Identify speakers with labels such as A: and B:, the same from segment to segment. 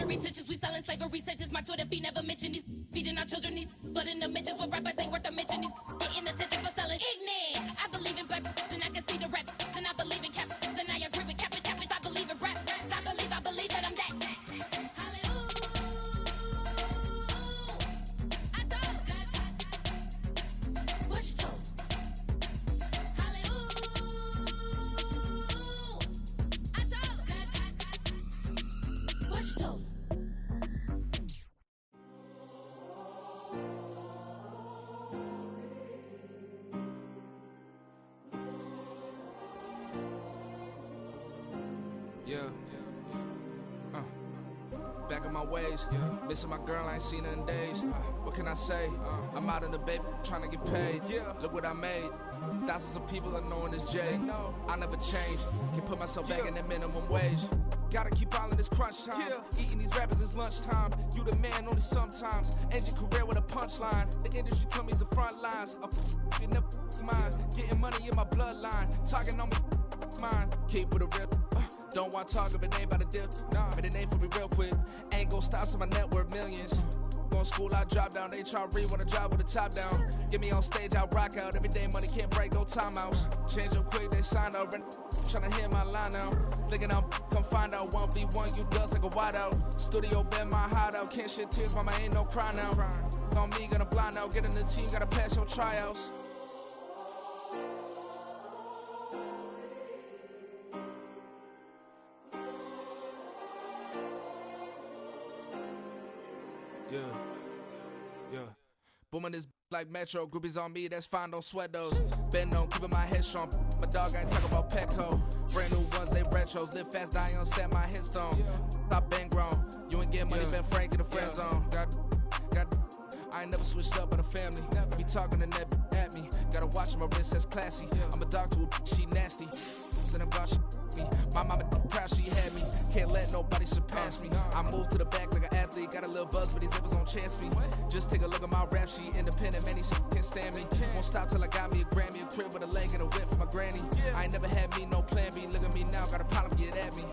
A: penitentiary tensions. We selling slavery sentence. My Twitter feed never mention these. Feeding our children these. But in the mentions with rappers ain't worth a mention. These getting attention for selling ignorant. I believe in black and I can see the rap. And I believe in cap. And I agree with cap. I believe in rap. I believe that I'm that.
B: Back in my ways, missing my girl, I ain't seen her in days. What can I say? I'm out in the baby, trying to get paid. Look what I made. Thousands of people are knowing this Jay. I never change. Can put myself back in that minimum wage. Gotta keep all in this crunch time. Eating these rappers is lunchtime. You the man only sometimes. End your career with a punchline. The industry told me's the front lines. You never mine. Getting money in my bloodline. Talking on me, mine. Keep with a real. Don't want to talk if it ain't about a deal. But it ain't for me real quick. Ain't gon' stop till my net worth millions. Going school, I drop down. They try to read when I drive with the top down. Get me on stage, I rock out. Every day money can't break, no timeouts. Change up quick, they sign up. Tryna hear my line now. Thinking I'm come find out 1v1, you dust like a wideout. Studio been my hideout. Can't shed tears, mama ain't no cry now. On me, gonna blind out. Get in the team, gotta pass your tryouts. Booming this like Metro, groupies on me, that's fine, don't sweat those. Been on, keeping my head strong. My dog ain't talking about Petco. Brand new ones, they retros. Live fast, die on, stand my headstone. Stop been grown. You ain't get money, been frank in the friend zone. I ain't never switched up on the family. Be talking to that at me. Gotta watch my wrist, that's classy. I'm a dog to a she nasty. Then I'm gone, she me. My mama proud she had me. Can't let nobody surpass me. I move to the back like an athlete. Got a little buzz, but these zippers don't chance me. Just take a look at my rap sheet. Independent, man, these can't stand me. Won't stop till I got me a Grammy, a crib with a leg and a whip for my granny. I ain't never had me no plan B. Look at me now, got a problem, get at me.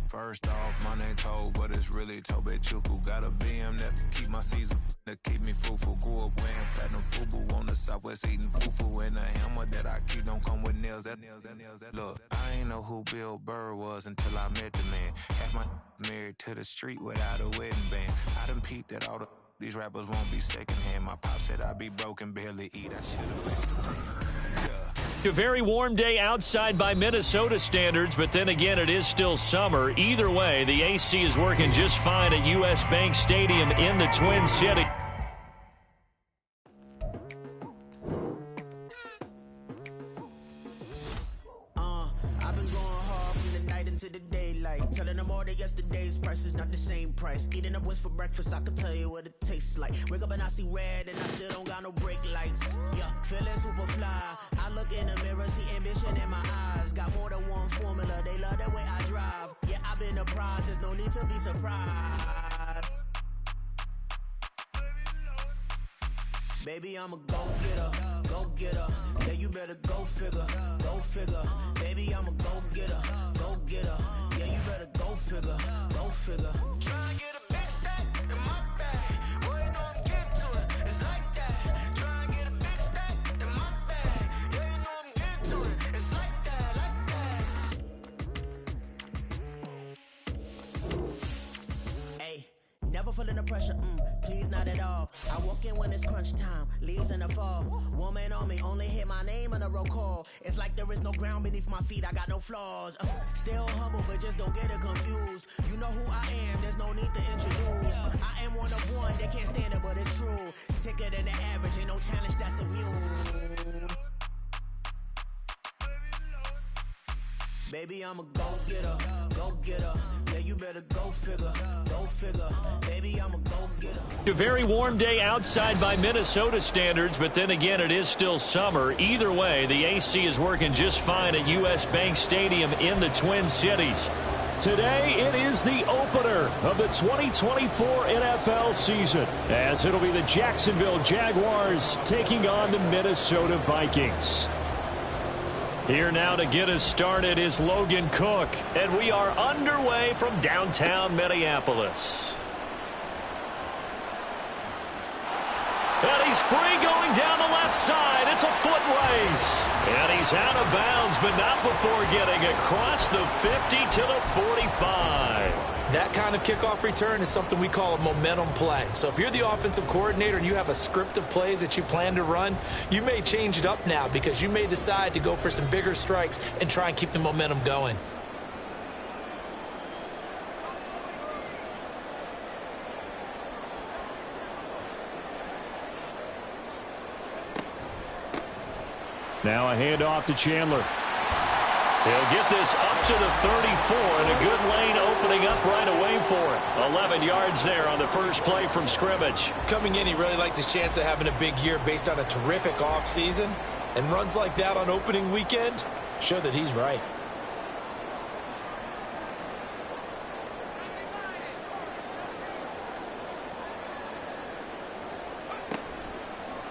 C: First off, my name Toad, but it's really Tobe Chuku. Got a BM that keep my season, that keep me fruitful. Grew up wearing platinum FUBU on the southwest eating fufu. And the hammer that I keep don't come with nails. Look, I ain't know who Bill Burr was until I met the man. Half my married to the street without a wedding band. I done peeped that all these rappers won't be secondhand. My pop said I'd be broken, barely eat. I should've left the man.
D: A very warm day outside by Minnesota standards, but then again, it is still summer. Either way, the AC is working just fine at U.S. Bank Stadium in the Twin Cities.
E: I've been going hard from the night into the daylight. Telling them all that yesterday's price is not the same price. Eating up what's for breakfast, I can tell you what it tastes like. Wake up and I see red and I still don't got no brake lights. Yeah, feeling super fly. I look in the mirror, see ambition in my eyes. Got more than one formula, they love the way I drive. Yeah, I've been a prize, there's no need to be surprised. Baby, I'm a go-getter, go-getter. Yeah, you better go figure, go figure. Baby, I'm a go-getter, go-getter. Yeah, you better go figure, go figure. Tryna get a big stack in my bag. Boy, you know I'm getting to it, it's like that. Tryna get a big stack in my bag. Yeah, you know I'm getting to it, it's like that, like that. Hey, never feeling the pressure, please not at all. I walk in when it's crunch time, leaves in the fall. Woman on me, only hit my name on a roll call. It's like there is no ground beneath my feet, I got no flaws. Still humble, but just don't get it confused. You know who I am, there's no need to introduce. I am one of one, they can't stand it, but it's true. Sicker than the average, ain't no challenge that's immune. Baby, I'm a go-getter, go-getter. Yeah, you better go figure, go figure. Baby, I'm a go-getter.
D: A very warm day outside by Minnesota standards, but then again, it is still summer. Either way, the AC is working just fine at U.S. Bank Stadium in the Twin Cities. Today, it is the opener of the 2024 NFL season, as it'll be the Jacksonville Jaguars taking on the Minnesota Vikings. Here now to get us started is Logan Cook, and we are underway from downtown Minneapolis. And he's free going down the left side. It's a foot race. And he's out of bounds, but not before getting across the 50 to the 45.
F: That kind of kickoff return is something we call a momentum play. So if you're the offensive coordinator and you have a script of plays that you plan to run, you may change it up now because you may decide to go for some bigger strikes and try and keep the momentum going.
D: Now a handoff to Chandler. He'll get this up to the 34, and a good lane opening up right away for it. 11 yards there on the first play from scrimmage.
F: Coming in, he really liked his chance of having a big year based on a terrific offseason. And runs like that on opening weekend show that he's right.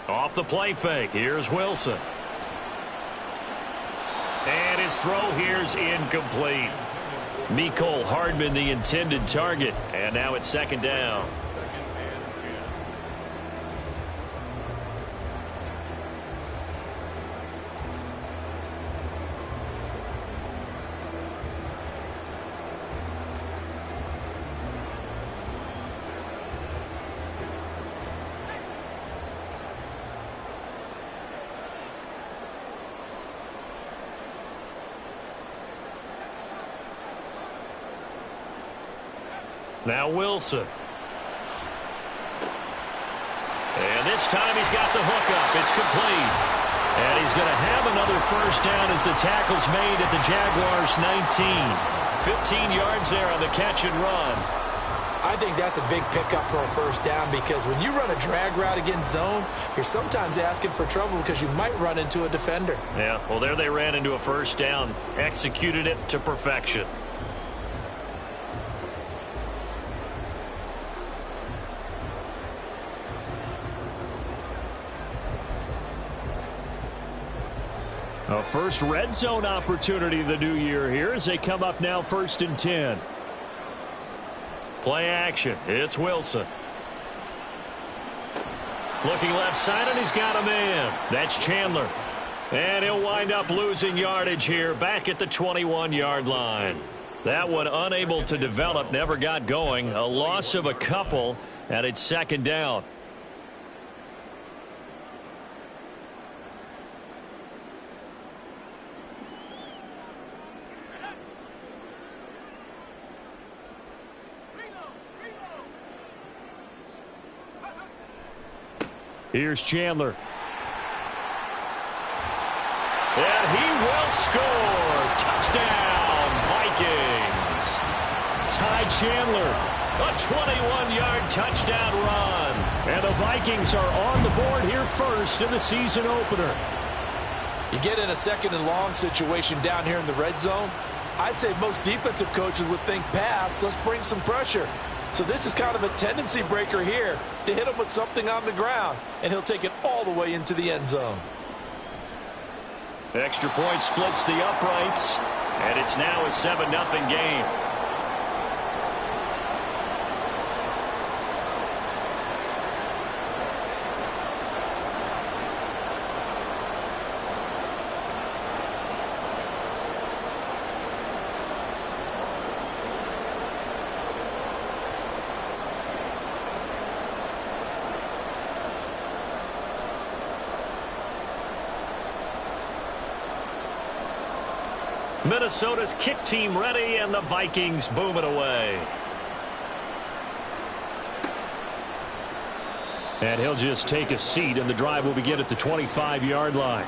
D: Off the play fake, here's Wilson. And his throw here's incomplete. Mecole Hardman, the intended target. And now it's second down. Now Wilson. And this time he's got the hook up. It's complete. And he's going to have another first down as the tackle's made at the Jaguars' 19. 15 yards there on the catch and run.
F: I think that's a big pickup for a first down because when you run a drag route against zone, you're sometimes asking for trouble because you might run into a defender.
D: Yeah, well, there they ran into a first down. Executed it to perfection. A first red zone opportunity of the new year here as they come up now 1st and 10. Play action. It's Wilson. Looking left side, and he's got a man. That's Chandler. And he'll wind up losing yardage here back at the 21-yard line. That one unable to develop, never got going. A loss of a couple, and it's second down. Here's Chandler. And he will score. Touchdown, Vikings. Ty Chandler, a 21-yard touchdown run. And the Vikings are on the board here first in the season opener.
F: You get in a second and long situation down here in the red zone. I'd say most defensive coaches would think pass. Let's bring some pressure. So this is kind of a tendency breaker here to hit him with something on the ground, and he'll take it all the way into the end zone.
D: Extra point splits the uprights, and it's now a 7-0 game. Minnesota's kick team ready, and the Vikings boom it away. And he'll just take a seat, and the drive will begin at the 25-yard line.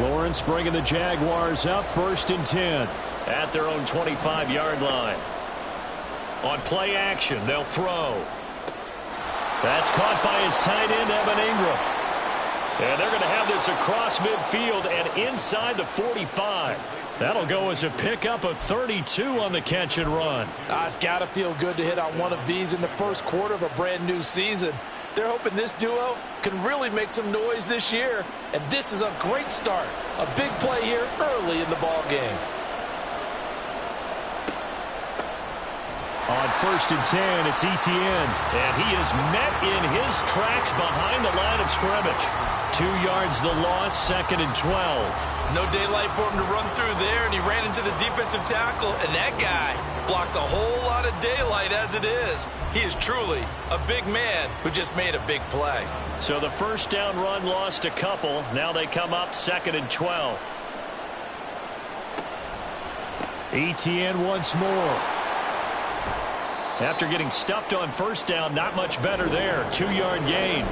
D: Lawrence bringing the Jaguars up 1st and 10 at their own 25-yard line. On play action, they'll throw. That's caught by his tight end, Evan Ingram. And they're going to have this across midfield and inside the 45. That'll go as a pickup of 32 on the catch and run.
F: It's got to feel good to hit on one of these in the first quarter of a brand new season. They're hoping this duo can really make some noise this year. And this is a great start. A big play here early in the ball game.
D: On 1st and 10, it's Etienne. And he is met in his tracks behind the line of scrimmage. 2 yards the loss, 2nd and 12.
F: No daylight for him to run through there, and he ran into the defensive tackle, and that guy blocks a whole lot of daylight as it is. He is truly a big man who just made a big play.
D: So the first down run lost a couple. Now they come up 2nd and 12. Etienne once more. After getting stuffed on first down, not much better there. 2-yard gain.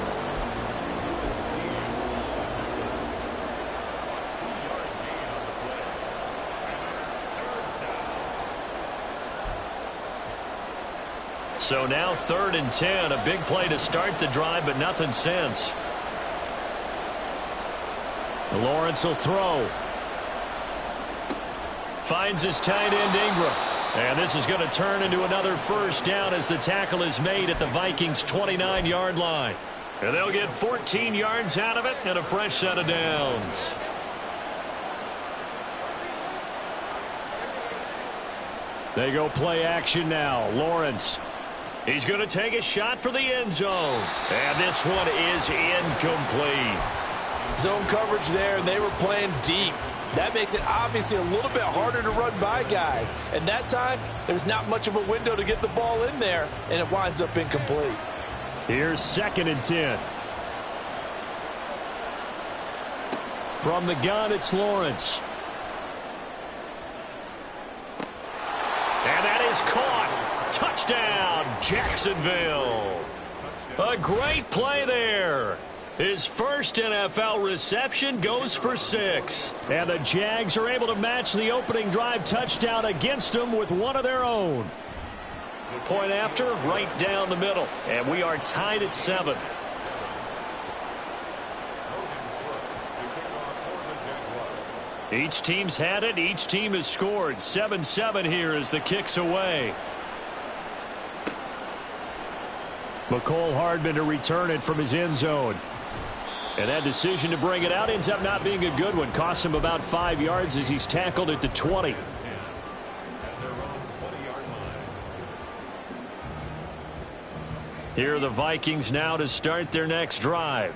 D: So now 3rd and 10. A big play to start the drive, but nothing since. Lawrence will throw. Finds his tight end, Ingram. And this is going to turn into another first down as the tackle is made at the Vikings' 29-yard line. And they'll get 14 yards out of it and a fresh set of downs. They go play action now. Lawrence. He's going to take a shot for the end zone. And this one is incomplete.
F: Zone coverage there, and they were playing deep. That makes it obviously a little bit harder to run by guys. And that time, there's not much of a window to get the ball in there, and it winds up incomplete.
D: Here's 2nd and 10. From the gun, it's Lawrence. And that is caught. Touchdown, Jacksonville. A great play there. His first NFL reception goes for 6. And the Jags are able to match the opening drive touchdown against them with one of their own. Point after, right down the middle. And we are tied at 7. Each team's had it. Each team has scored. 7-7 here as the kick's away. McCole Hardman to return it from his end zone. And that decision to bring it out ends up not being a good one. Costs him about 5 yards as he's tackled at the 20. Here are the Vikings now to start their next drive.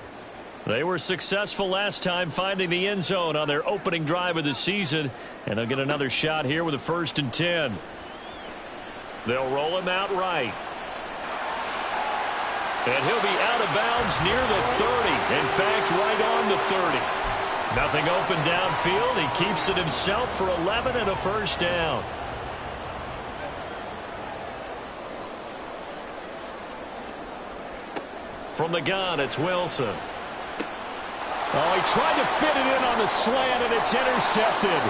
D: They were successful last time finding the end zone on their opening drive of the season. And they'll get another shot here with a 1st and 10. They'll roll him out right. And he'll be out of bounds near the 30. In fact, right on the 30. Nothing open downfield. He keeps it himself for 11 and a first down. From the gun, it's Wilson. Oh, he tried to fit it in on the slant, and it's intercepted.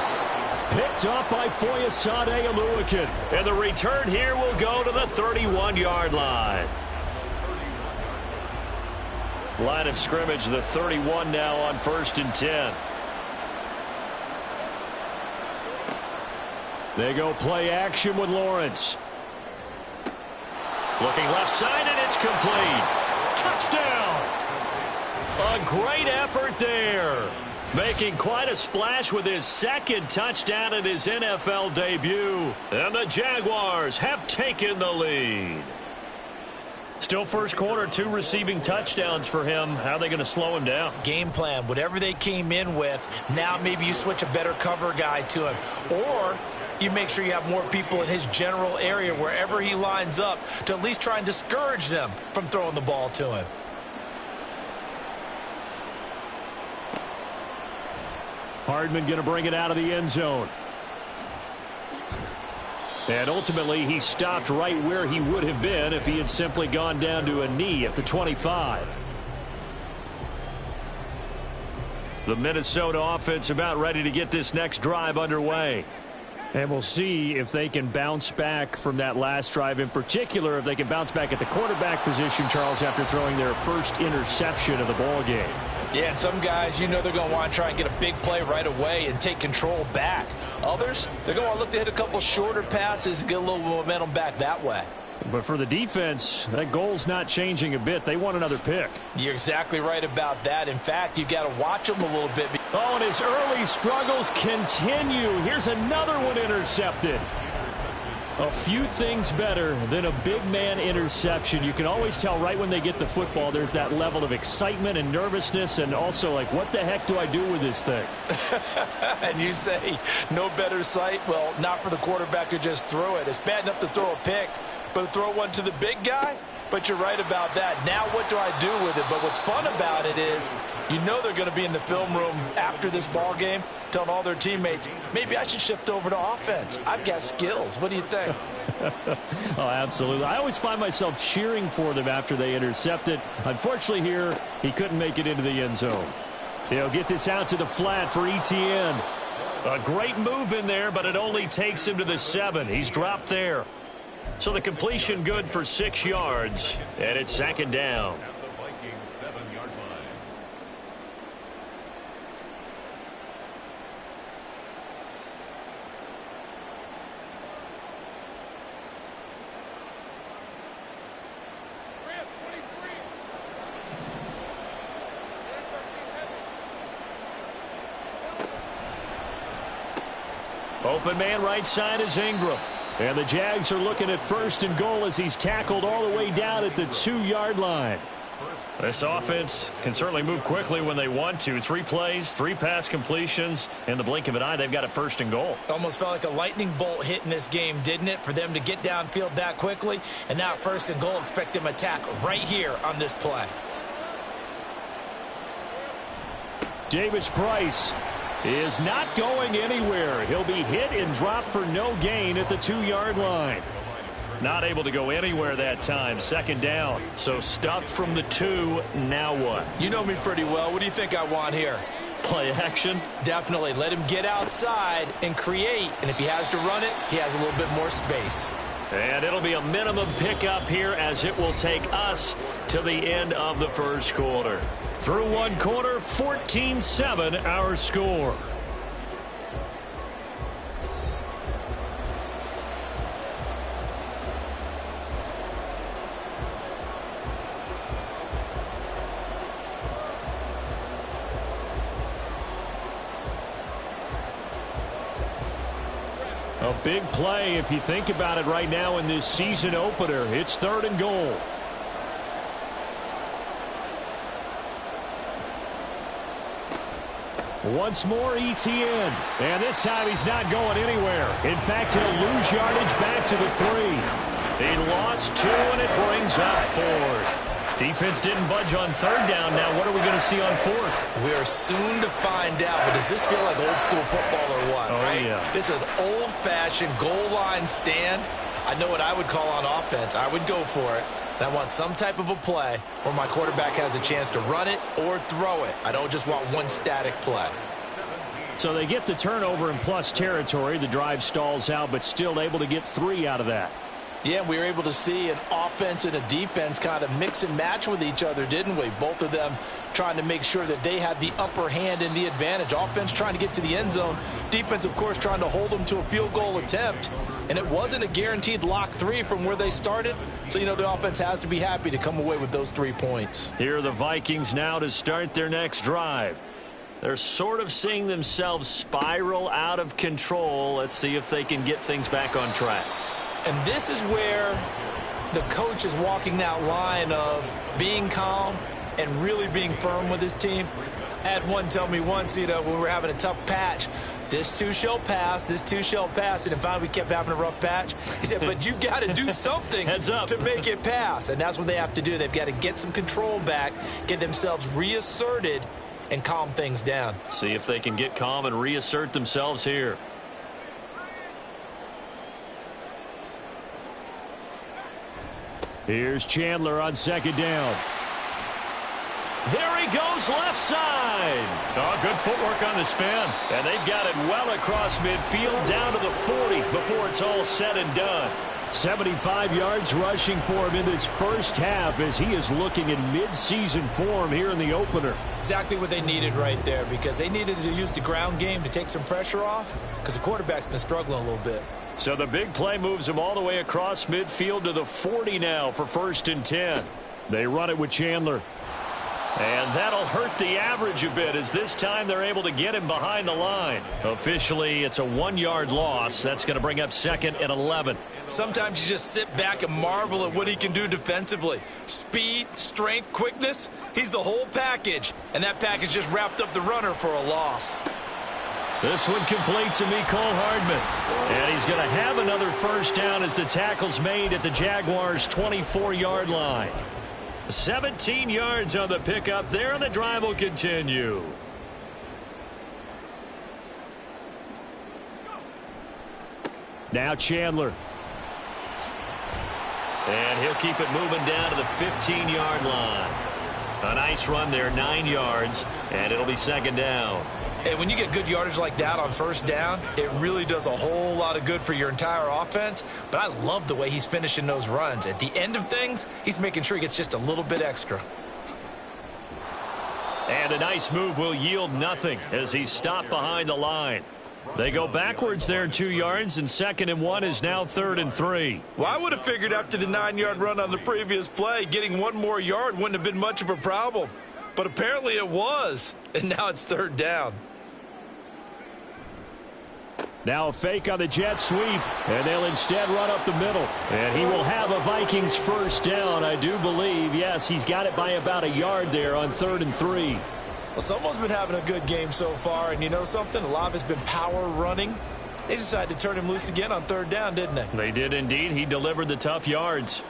D: Picked up by Foyesade Oluwakin. And the return here will go to the 31-yard line. Line of scrimmage, the 31 now on 1st and 10. They go play action with Lawrence. Looking left side, and it's complete. Touchdown! A great effort there. Making quite a splash with his 2nd touchdown in his NFL debut. And the Jaguars have taken the lead. Still first quarter, 2 receiving touchdowns for him. How are they going to slow him down?
F: Game plan, whatever they came in with, now maybe you switch a better cover guy to him. Or you make sure you have more people in his general area wherever he lines up to at least try and discourage them from throwing the ball to him.
D: Hardman going to bring it out of the end zone. And ultimately, he stopped right where he would have been if he had simply gone down to a knee at the 25. The Minnesota offense about ready to get this next drive underway. And we'll see if they can bounce back from that last drive, in particular if they can bounce back at the quarterback position, Charles, after throwing their first interception of the ball game.
F: Yeah, and some guys, they're going to want to try and get a big play right away and take control back. Others, they're going to look to hit a couple shorter passes and get a little momentum back that way.
D: But for the defense, that goal's not changing a bit. They want another pick.
F: You're exactly right about that. In fact, you got to watch them a little bit.
D: Oh, and his early struggles continue. Here's another one intercepted. A few things better than a big man interception. You can always tell right when they get the football, there's that level of excitement and nervousness, and also like, what the heck do I do with this thing?
F: And you say, no better sight? Well, not for the quarterback who just threw it. It's bad enough to throw a pick, but to throw one to the big guy? But you're right about that. Now what do I do with it? But what's fun about it is they're going to be in the film room after this ball game telling all their teammates, maybe I should shift over to offense. I've got skills. What do you think?
D: Oh, absolutely. I always find myself cheering for them after they intercept it. Unfortunately here, he couldn't make it into the end zone. They'll get this out to the flat for Etienne. A great move in there, but it only takes him to the 7. He's dropped there. So the completion good for 6 yards, and it's 2nd down. Open man right side is Ingram. And the Jags are looking at 1st and goal as he's tackled all the way down at the 2-yard line. This offense can certainly move quickly when they want to. 3 plays, 3 pass completions. In the blink of an eye, they've got a 1st and goal.
F: Almost felt like a lightning bolt hit in this game, didn't it? For them to get downfield that quickly. And now 1st and goal, expect them to attack right here on this play.
D: Davis Price is not going anywhere. He'll be hit and dropped for no gain at the 2-yard line. Not able to go anywhere that time. 2nd down. So stuffed from the 2. Now what?
F: You know me pretty well. What do you think I want here?
D: Play action?
F: Definitely. Let him get outside and create. And if he has to run it, he has a little bit more space.
D: And it'll be a minimum pickup here as it will take us to the end of the 1st quarter. Through 1 quarter, 14-7 our score. A big play if you think about it right now in this season opener. It's 3rd and goal. Once more Etienne. And this time he's not going anywhere. In fact, he'll lose yardage back to the 3. He lost 2 and it brings up 4th. Defense didn't budge on 3rd down. Now what are we going to see on 4th?
F: We are soon to find out. But does this feel like old school football or what?
D: Oh,
F: right?
D: Yeah.
F: This is an old-fashioned goal line stand. I know what I would call on offense. I would go for it. And I want some type of a play where my quarterback has a chance to run it or throw it. I don't just want one static play.
D: So they get the turnover in plus territory. The drive stalls out, but still able to get 3 out of that.
F: Yeah, we were able to see an offense and a defense kind of mix and match with each other, didn't we? Both of them trying to make sure that they had the upper hand and the advantage. Offense trying to get to the end zone. Defense, of course, trying to hold them to a field goal attempt. And it wasn't a guaranteed lock 3 from where they started. So, the offense has to be happy to come away with those 3 points.
D: Here are the Vikings now to start their next drive. They're sort of seeing themselves spiral out of control. Let's see if they can get things back on track.
F: And this is where the coach is walking that line of being calm and really being firm with his team. I had one tell me once, when we were having a tough patch, this too shall pass, this too shall pass. And finally we kept having a rough patch. He said, but you got to do something to make it pass. And that's what they have to do. They've got to get some control back, get themselves reasserted, and calm things down.
D: See if they can get calm and reassert themselves here. Here's Chandler on 2nd down. There he goes left side. Oh, good footwork on the spin. And they've got it well across midfield down to the 40 before it's all said and done. 75 yards rushing for him in this first half as he is looking in mid-season form here in the opener.
F: Exactly what they needed right there, because they needed to use the ground game to take some pressure off because the quarterback's been struggling a little bit.
D: So the big play moves him all the way across midfield to the 40 now for 1st and 10. They run it with Chandler. And that'll hurt the average a bit as this time they're able to get him behind the line. Officially, it's a 1-yard loss. That's going to bring up 2nd and 11.
F: Sometimes you just sit back and marvel at what he can do defensively. Speed, strength, quickness, he's the whole package. And that package just wrapped up the runner for a loss.
D: This one complete to Mecole Hardman. And he's going to have another first down as the tackle's made at the Jaguars' 24-yard line. 17 yards on the pickup there, and the drive will continue. Now Chandler. And he'll keep it moving down to the 15-yard line. A nice run there, 9 yards, and it'll be 2nd down.
F: And when you get good yardage like that on first down, it really does a whole lot of good for your entire offense. But I love the way he's finishing those runs. At the end of things, he's making sure he gets just a little bit extra.
D: And a nice move will yield nothing as he's stopped behind the line. They go backwards there 2 yards, and 2nd and 1 is now 3rd and 3.
F: Well, I would have figured after the 9-yard run on the previous play, getting 1 more yard wouldn't have been much of a problem. But apparently it was, and now it's 3rd down.
D: Now a fake on the jet sweep, and they'll instead run up the middle. And he will have a Vikings first down, I do believe. Yes, he's got it by about 1 yard there on 3rd and 3.
F: Well, someone's been having a good game so far, and you know something? A lot of it's been power running. They decided to turn him loose again on 3rd down, didn't they?
D: They did indeed. He delivered the tough yards.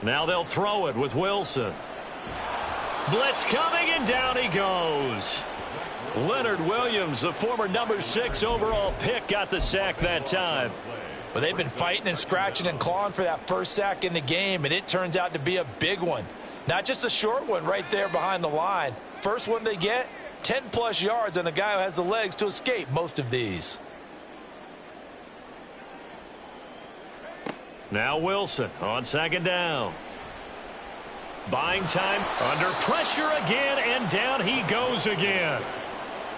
D: Now they'll throw it with Wilson. Blitz coming, and down he goes. Leonard Williams, the former number 6 overall pick, got the sack that time.
F: Well, they've been fighting and scratching and clawing for that first sack in the game, and it turns out to be a big one. Not just a short one right there behind the line. First one they get, 10-plus yards on a guy who has the legs to escape most of these.
D: Now Wilson on 2nd down. Buying time, under pressure again, and down he goes again.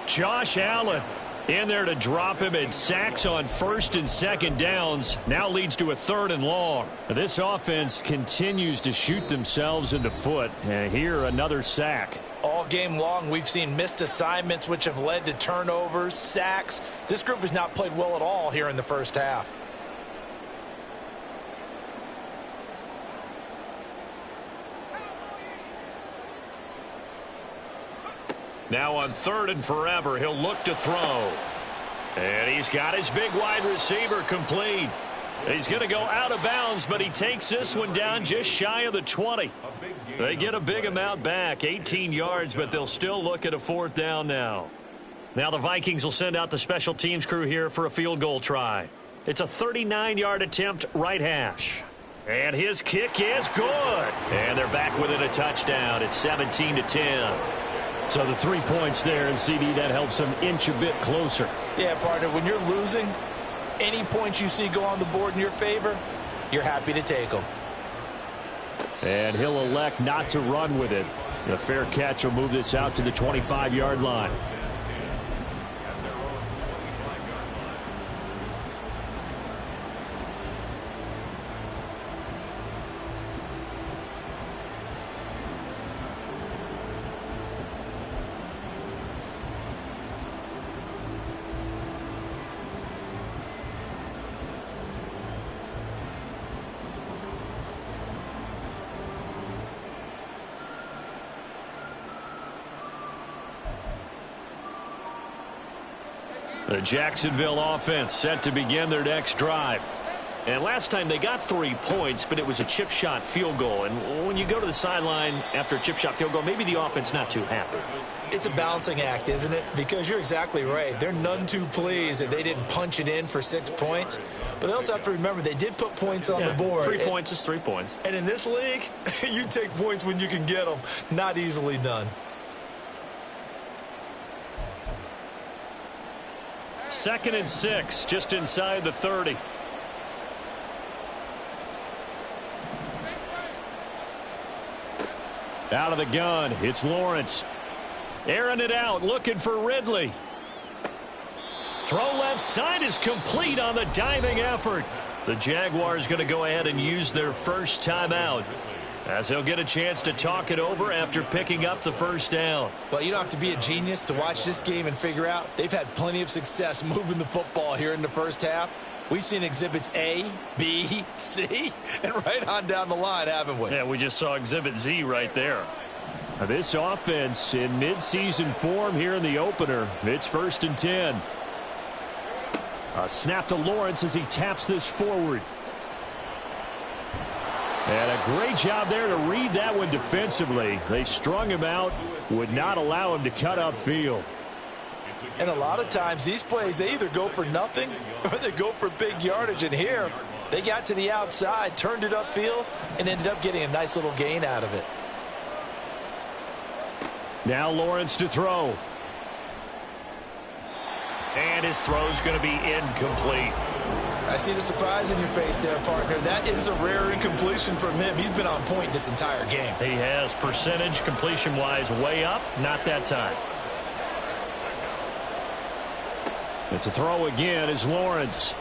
D: Josh Allen in there to drop him, and sacks on 1st and 2nd downs now leads to a 3rd and long. This offense continues to shoot themselves in the foot, and here another sack.
F: All game long we've seen missed assignments which have led to turnovers, sacks. This group has not played well at all here in the first half.
D: Now on 3rd and forever, he'll look to throw. And he's got his big wide receiver complete. He's going to go out of bounds, but he takes this one down just shy of the 20. They get a big amount back, 18 yards, but they'll still look at a 4th down now. Now the Vikings will send out the special teams crew here for a field goal try. It's a 39-yard attempt, right hash. And his kick is good. And they're back within a touchdown. It's 17-10. So the 3 points there, and CD, that helps them inch a bit closer.
F: Yeah, partner, when you're losing, any points you see go on the board in your favor, you're happy to take them.
D: And he'll elect not to run with it. The fair catch will move this out to the 25-yard line. The Jacksonville offense set to begin their next drive. And last time they got 3 points, but it was a chip shot field goal. And when you go to the sideline after a chip shot field goal, maybe the offense not too happy.
F: It's a balancing act, isn't it? Because you're exactly right. They're none too pleased that they didn't punch it in for 6 points. But they also have to remember they did put points on the board.
D: 3 points is 3 points.
F: And in this league, you take points when you can get them. Not easily done.
D: Second and 6, just inside the 30. Out of the gun, it's Lawrence. Airing it out, looking for Ridley. Throw left side is complete on the diving effort. The Jaguars going to go ahead and use their first timeout, as they'll get a chance to talk it over after picking up the first down.
F: Well, you don't have to be a genius to watch this game and figure out they've had plenty of success moving the football here in the first half. We've seen exhibits A, B, C, and right on down the line, haven't we?
D: Yeah, we just saw exhibit Z right there. Now this offense in midseason form here in the opener. It's 1st and 10. A snap to Lawrence as he taps this forward. And a great job there to read that one defensively. They strung him out, would not allow him to cut upfield.
F: And a lot of times these plays, they either go for nothing or they go for big yardage. And here, they got to the outside, turned it upfield, and ended up getting a nice little gain out of it.
D: Now Lawrence to throw. And his throw's going to be incomplete.
F: I see the surprise in your face there, partner. That is a rare incompletion from him. He's been on point this entire game.
D: He has percentage completion-wise way up. Not that time. And to throw again is Lawrence.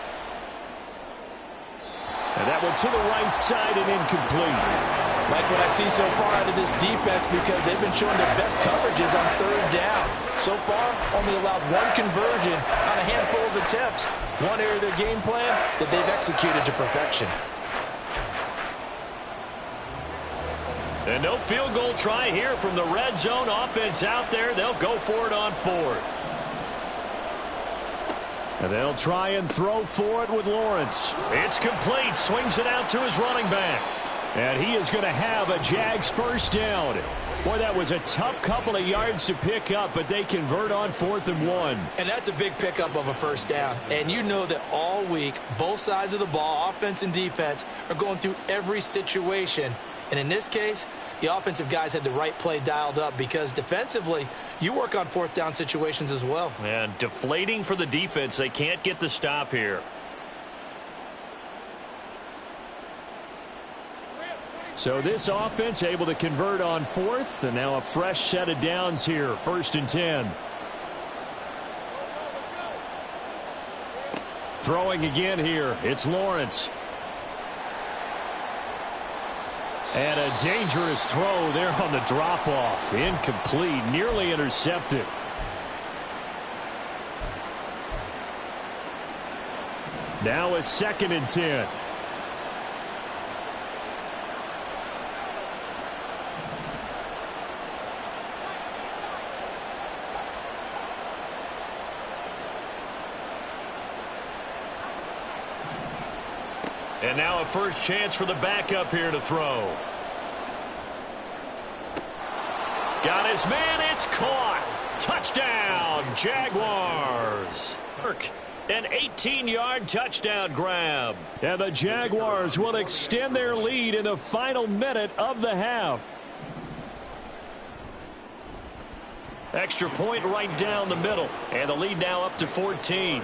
D: And that one to the right side and incomplete.
F: Like what I see so far out of this defense, because they've been showing their best coverages on 3rd down. So far, only allowed 1 conversion on a handful of attempts. One area of their game plan that they've executed to perfection.
D: And no field goal try here from the red zone offense out there. They'll go for it on 4th. And they'll try and throw for it with Lawrence. It's complete. Swings it out to his running back. And he is going to have a Jags first down. Boy, that was a tough couple of yards to pick up, but they convert on 4th and 1.
F: And that's a big pickup of a first down. And you know that all week, both sides of the ball, offense and defense, are going through every situation. And in this case, the offensive guys had the right play dialed up, because defensively, you work on 4th down situations as well.
D: And deflating for the defense. They can't get the stop here. So this offense able to convert on 4th, and now a fresh set of downs here, 1st and 10. Throwing again here, it's Lawrence. And a dangerous throw there on the drop-off. Incomplete, nearly intercepted. Now a 2nd and 10. And now a first chance for the backup here to throw. Got his man, it's caught. Touchdown, Jaguars. An 18-yard touchdown grab. And the Jaguars will extend their lead in the final minute of the half. Extra point right down the middle. And the lead now up to 14.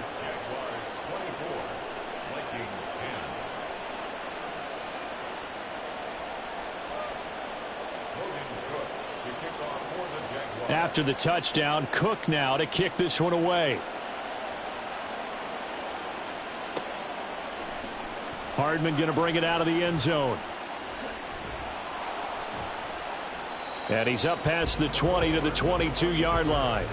D: After the touchdown, Cook now to kick this one away. Hardman going to bring it out of the end zone. And he's up past the 20 to the 22-yard line.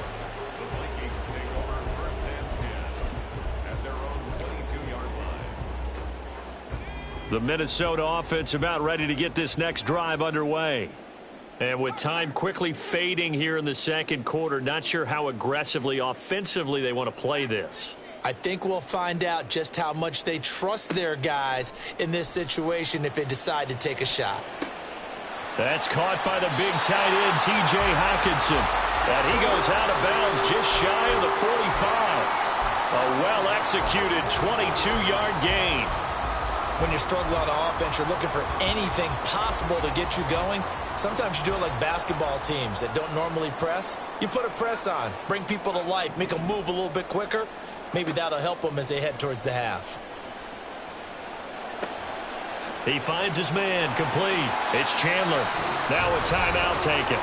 D: The Minnesota offense about ready to get this next drive underway. And with time quickly fading here in the second quarter, not sure how aggressively, offensively they want to play this.
F: I think we'll find out just how much they trust their guys in this situation if they decide to take a shot.
D: That's caught by the big tight end, T.J. Hockenson. And he goes out of bounds just shy of the 45. A well-executed 22-yard gain.
F: When you're struggling on offense, you're looking for anything possible to get you going. Sometimes you do it like basketball teams that don't normally press. You put a press on, bring people to life, make them move a little bit quicker. Maybe that'll help them as they head towards the half.
D: He finds his man, complete. It's Chandler. Now a timeout taken.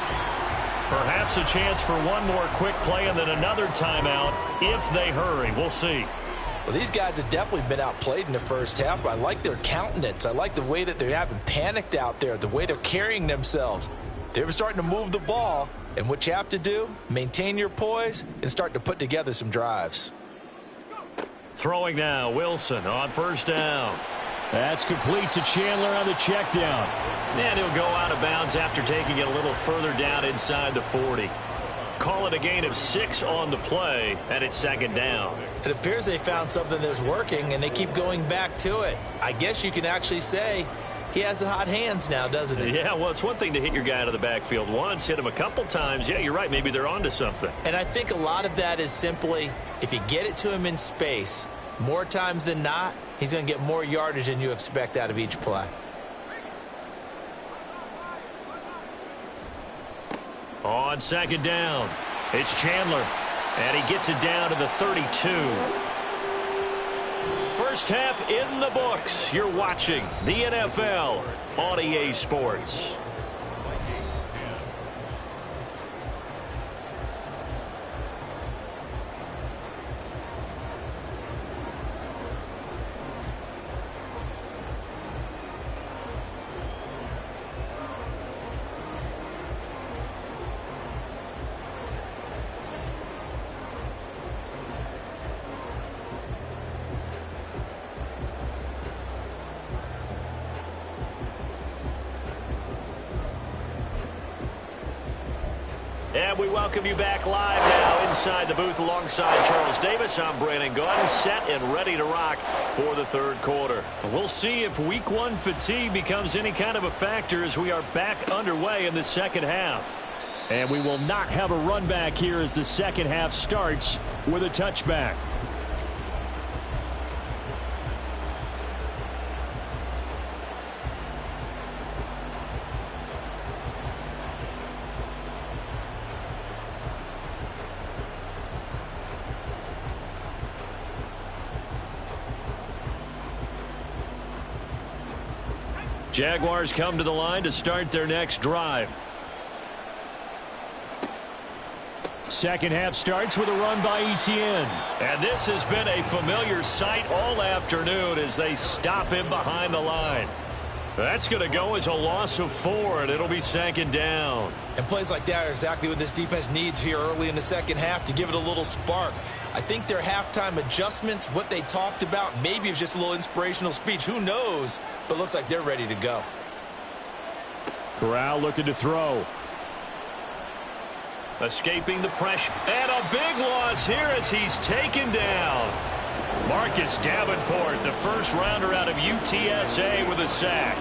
D: Perhaps a chance for one more quick play and then another timeout if they hurry. We'll see.
F: Well, these guys have definitely been outplayed in the first half, but I like their countenance. I like the way that they haven't panicked out there, the way they're carrying themselves. They're starting to move the ball, and what you have to do, maintain your poise and start to put together some drives.
D: Throwing now, Wilson on first down. That's complete to Chandler on the check down. And he'll go out of bounds after taking it a little further down inside the 40. Call it a gain of 6 on the play, and it's second down.
F: It appears they found something that's working, and they keep going back to it. I guess you can actually say he has the hot hands now, doesn't he?
D: Yeah, well, it's one thing to hit your guy out of the backfield once, hit him a couple times. Yeah, you're right. Maybe they're onto something.
F: And I think a lot of that is simply if you get it to him in space, more times than not, he's going to get more yardage than you expect out of each play.
D: On second down, it's Chandler, and he gets it down to the 32. First half in the books. You're watching the NFL on EA Sports. And we welcome you back live now inside the booth alongside Charles Davis. I'm Brandon Gaudin, set and ready to rock for the third quarter. We'll see if week one fatigue becomes any kind of a factor as we are back underway in the second half. And we will not have a run back here as the second half starts with a touchback. Jaguars come to the line to start their next drive. Second half starts with a run by Etienne. And this has been a familiar sight all afternoon as they stop him behind the line. That's going to go as a loss of 4, and it'll be second down.
F: And plays like that are exactly what this defense needs here early in the second half to give it a little spark. I think their halftime adjustments, what they talked about, maybe it was just a little inspirational speech. Who knows? But looks like they're ready to go.
D: Corral looking to throw. Escaping the pressure. And a big loss here as he's taken down. Marcus Davenport, the first rounder out of UTSA with a sack.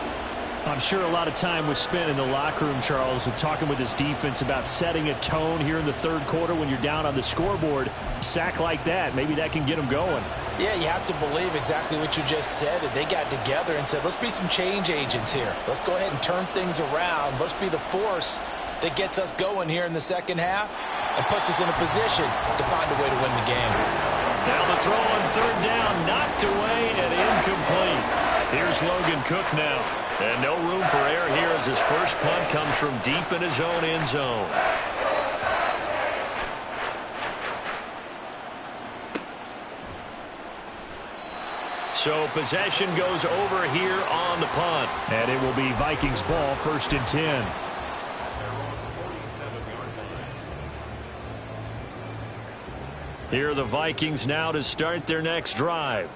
D: I'm sure a lot of time was spent in the locker room, Charles, with talking with his defense about setting a tone here in the third quarter when you're down on the scoreboard. A sack like that, maybe that can get them going.
F: Yeah, you have to believe exactly what you just said. That they got together and said, let's be some change agents here. Let's go ahead and turn things around. Let's be the force that gets us going here in the second half and puts us in a position to find a way to win the game.
D: Now the throw on third down, knocked away and incomplete. Here's Logan Cook now. And no room for error here as his first punt comes from deep in his own end zone. So possession goes over here on the punt. And it will be Vikings ball, 1st and 10. Here are the Vikings now to start their next drive.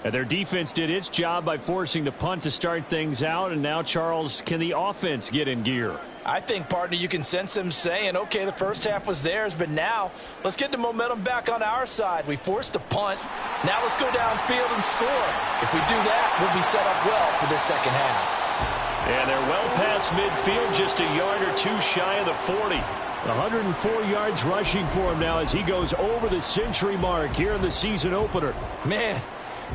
D: And their defense did its job by forcing the punt to start things out. And now, Charles, can the offense get in gear?
F: I think, partner, you can sense them saying, okay, the first half was theirs, but now let's get the momentum back on our side. We forced a punt. Now let's go downfield and score. If we do that, we'll be set up well for this second half.
D: And they're well past midfield, just a yard or two shy of the 40. 104 yards rushing for him now as he goes over the century mark here in the season opener.
F: Man,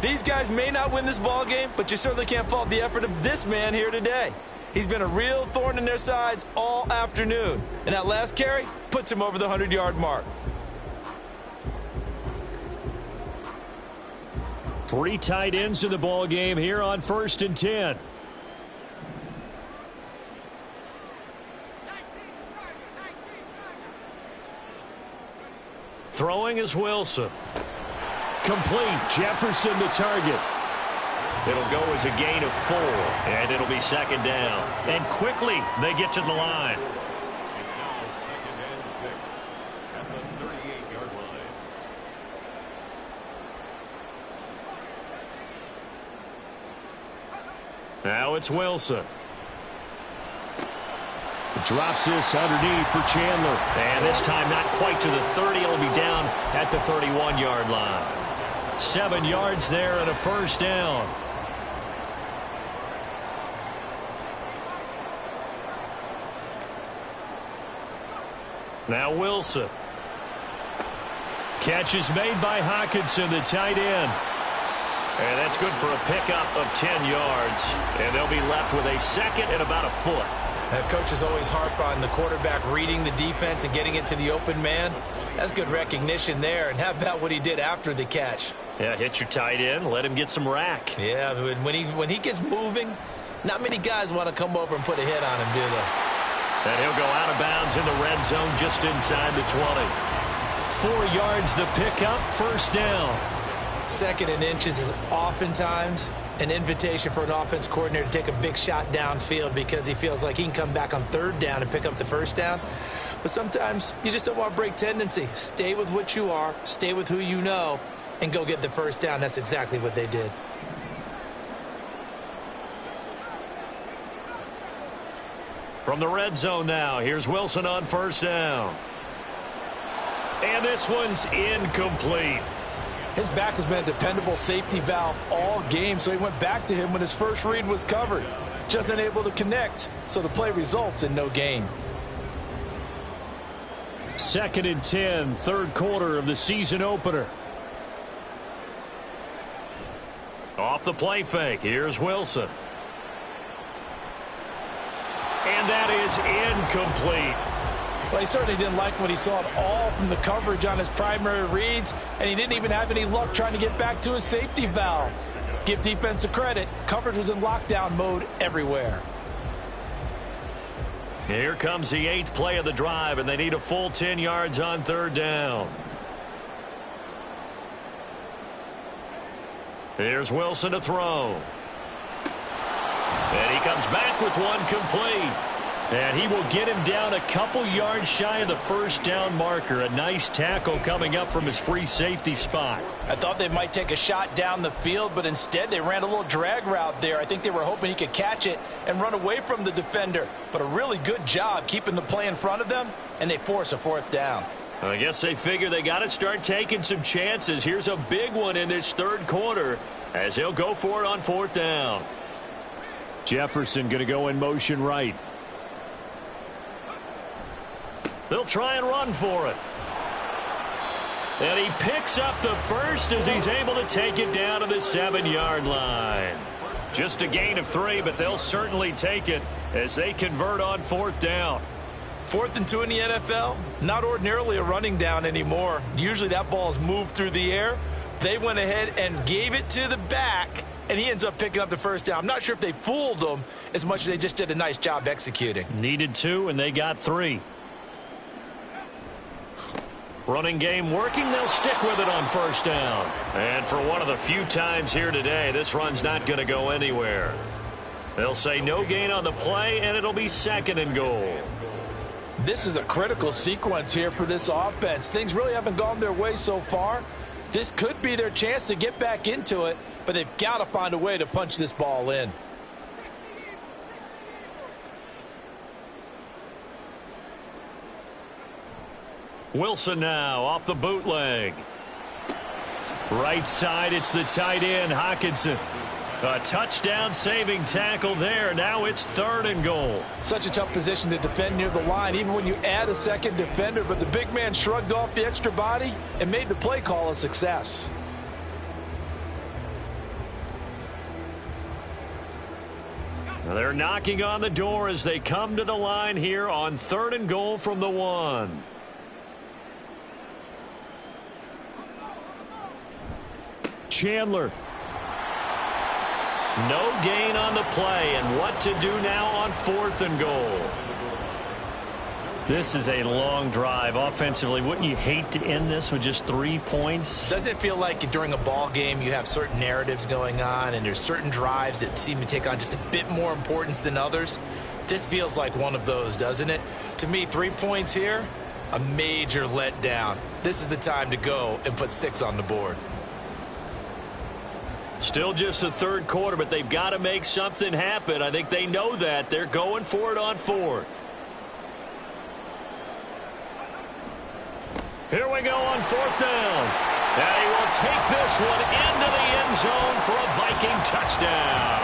F: these guys may not win this ball game, but you certainly can't fault the effort of this man here today. He's been a real thorn in their sides all afternoon. And that last carry puts him over the 100-yard mark.
D: 3 tight ends in the ball game here on 1st and 10. Throwing is Wilson. Complete. Jefferson the target. It'll go as a gain of 4, and it'll be second down. And quickly, they get to the line.
G: It's now 2nd and 6 at the 38-yard line.
D: Now it's Wilson. Drops this underneath for Chandler. And this time not quite to the 30. It'll be down at the 31-yard line. 7 yards there and a first down. Now Wilson. Catch is made by Hockenson, the tight end. And that's good for a pickup of 10 yards. And they'll be left with a second and about a foot.
F: Coaches always harp on the quarterback reading the defense and getting it to the open man. That's good recognition there. And how about what he did after the catch?
D: Yeah, hit your tight end, let him get some rack.
F: Yeah, when he gets moving, not many guys want to come over and put a hit on him, do they?
D: And he'll go out of bounds in the red zone just inside the 20. 4 yards the pickup, first down.
F: 2nd and inches is oftentimes an invitation for an offense coordinator to take a big shot downfield because he feels like he can come back on 3rd down and pick up the first down. But sometimes you just don't want to break tendency. Stay with what you are, stay with who you know, and go get the first down. That's exactly what they did.
D: From the red zone now, here's Wilson on first down. And this one's incomplete.
F: His back has been a dependable safety valve all game, so he went back to him when his first read was covered. Just unable to connect, so the play results in no gain.
D: 2nd and 10, 3rd quarter of the season opener. Off the play fake, here's Wilson. And that is incomplete.
F: Well, he certainly didn't like what he saw at all from the coverage on his primary reads, and he didn't even have any luck trying to get back to his safety valve. Give defense a credit. Coverage was in lockdown mode everywhere.
D: Here comes the 8th play of the drive, and they need a full 10 yards on 3rd down. Here's Wilson to throw. And he comes back with one complete. And he will get him down a couple yards shy of the first down marker. A nice tackle coming up from his free safety spot.
F: I thought they might take a shot down the field, but instead they ran a little drag route there. I think they were hoping he could catch it and run away from the defender. But a really good job keeping the play in front of them, and they force a 4th down.
D: I guess they figure they got to start taking some chances. Here's a big one in this 3rd quarter as he'll go for it on 4th down. Jefferson going to go in motion right. They'll try and run for it. And he picks up the first as he's able to take it down to the 7-yard line. Just a gain of 3, but they'll certainly take it as they convert on 4th down.
F: 4th and 2 in the NFL, not ordinarily a running down anymore. Usually that ball is moved through the air. They went ahead and gave it to the back, and he ends up picking up the first down. I'm not sure if they fooled him as much as they just did a nice job executing.
D: Needed 2, and they got 3. Running game working. They'll stick with it on first down. And for one of the few times here today, this run's not going to go anywhere. They'll say no gain on the play, and it'll be 2nd and goal.
F: This is a critical sequence here for this offense. Things really haven't gone their way so far. This could be their chance to get back into it, but but they've got to find a way to punch this ball in.
D: Wilson now off the bootleg. Right side, it's the tight end, Hockenson. A touchdown-saving tackle there. Now it's 3rd and goal.
F: Such a tough position to defend near the line, even when you add a second defender, but the big man shrugged off the extra body and made the play call a success.
D: They're knocking on the door as they come to the line here on 3rd and goal from the 1. Chandler. No gain on the play, and what to do now on 4th and goal. This is a long drive offensively. Wouldn't you hate to end this with just 3 points?
H: Doesn't it feel like during a ball game you have certain narratives going on and there's certain drives that seem to take on just a bit more importance than others? This feels like one of those, doesn't it? To me, 3 points here, a major letdown. This is the time to go and put 6 on the board.
D: Still just the 3rd quarter, but they've got to make something happen. I think they know that. They're going for it on 4th. Here we go on 4th down. And he will take this one into the end zone for a Viking touchdown.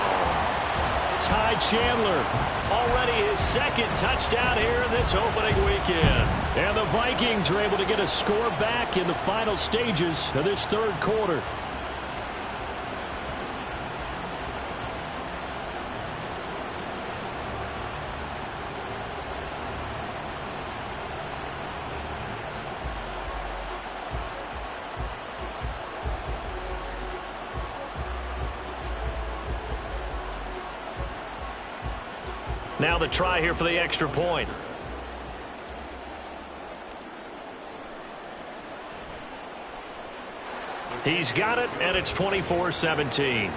D: Ty Chandler, already his 2nd touchdown here in this opening weekend. And the Vikings are able to get a score back in the final stages of this 3rd quarter. Now the try here for the extra point. He's got it, and it's 24-17.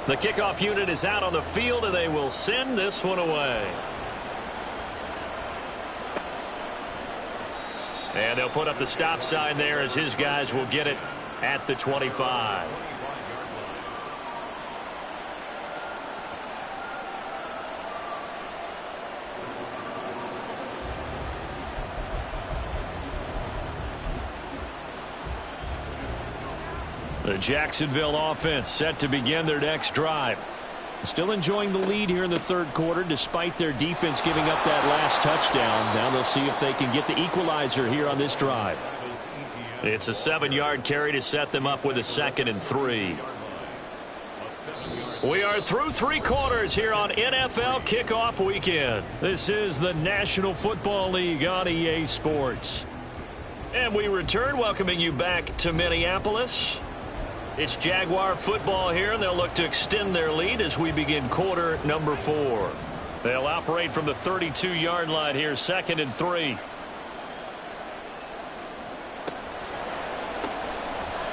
D: The kickoff unit is out on the field, and they will send this one away. And they'll put up the stop sign there as his guys will get it at the 25. The Jacksonville offense set to begin their next drive. Still enjoying the lead here in the 3rd quarter despite their defense giving up that last touchdown. Now they'll see if they can get the equalizer here on this drive. It's a 7-yard carry to set them up with a 2nd and 3. We are through 3 quarters here on NFL Kickoff Weekend. This is the National Football League on EA Sports. And we return, welcoming you back to Minneapolis. It's Jaguar football here, and they'll look to extend their lead as we begin quarter number 4. They'll operate from the 32-yard line here, 2nd and 3.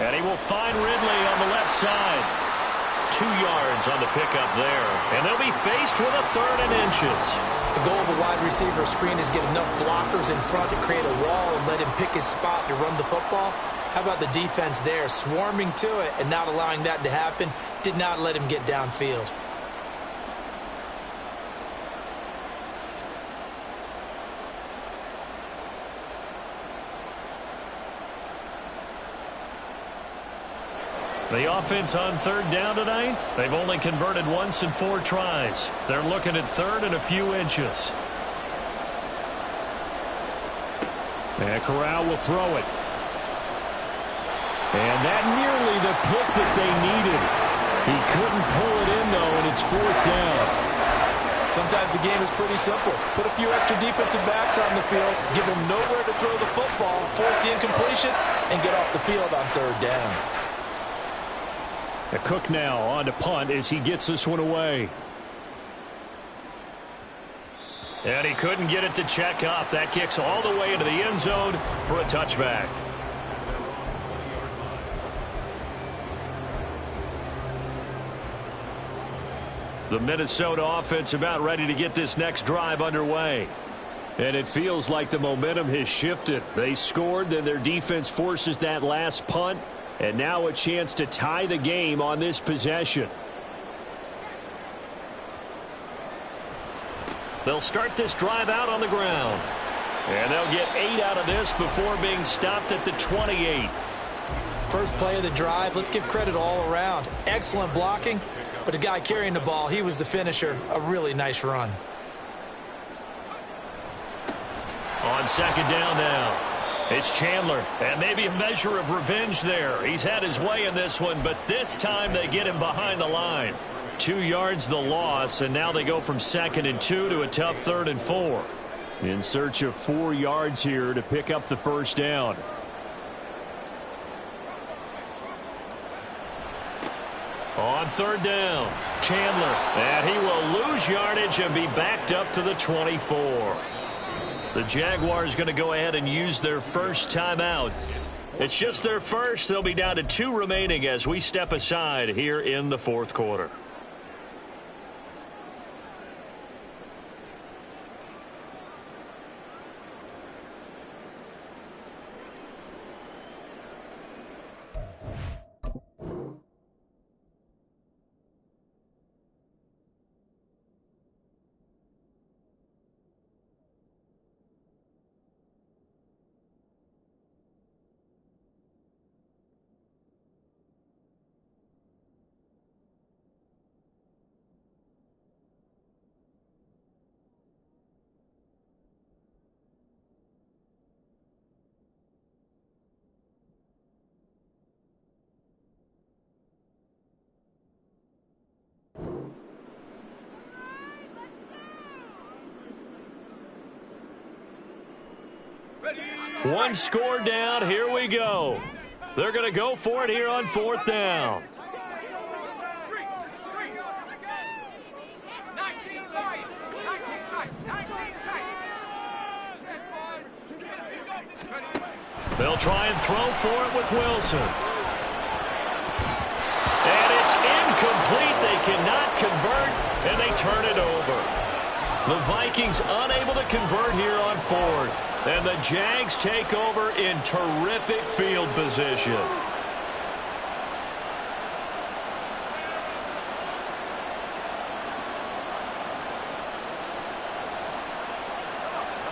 D: And he will find Ridley on the left side. 2 yards on the pickup there. And they'll be faced with a 3rd and inches.
H: The goal of a wide receiver screen is get enough blockers in front to create a wall and let him pick his spot to run the football. How about the defense there, swarming to it and not allowing that to happen? Did not let him get downfield.
D: The offense on 3rd down tonight, they've only converted once in 4 tries. They're looking at 3rd and a few inches. And Corral will throw it. And that nearly the pick that they needed. He couldn't pull it in, though, and it's 4th down.
F: Sometimes the game is pretty simple. Put a few extra defensive backs on the field, give them nowhere to throw the football, force the incompletion, and get off the field on 3rd down.
D: A Cook now on to punt as he gets this one away. And he couldn't get it to check up. That kicks all the way into the end zone for a touchback. The Minnesota offense about ready to get this next drive underway. And it feels like the momentum has shifted. They scored, then their defense forces that last punt. And now a chance to tie the game on this possession. They'll start this drive out on the ground. And they'll get 8 out of this before being stopped at the 28.
H: First play of the drive, let's give credit all around. Excellent blocking, but the guy carrying the ball, he was the finisher. A really nice run.
D: On second down now, it's Chandler. And maybe a measure of revenge there. He's had his way in this one, but this time they get him behind the line. 2 yards the loss, and now they go from 2nd and 2 to a tough 3rd and 4. In search of 4 yards here to pick up the first down. On 3rd down, Chandler. And he will lose yardage and be backed up to the 24. The Jaguars going to go ahead and use their first timeout. It's just their first. They'll be down to 2 remaining as we step aside here in the 4th quarter. One score down. Here we go. They're going to go for it here on 4th down. They'll try and throw for it with Wilson. And it's incomplete. They cannot convert, and they turn it over. The Vikings unable to convert here on 4th. And the Jags take over in terrific field position.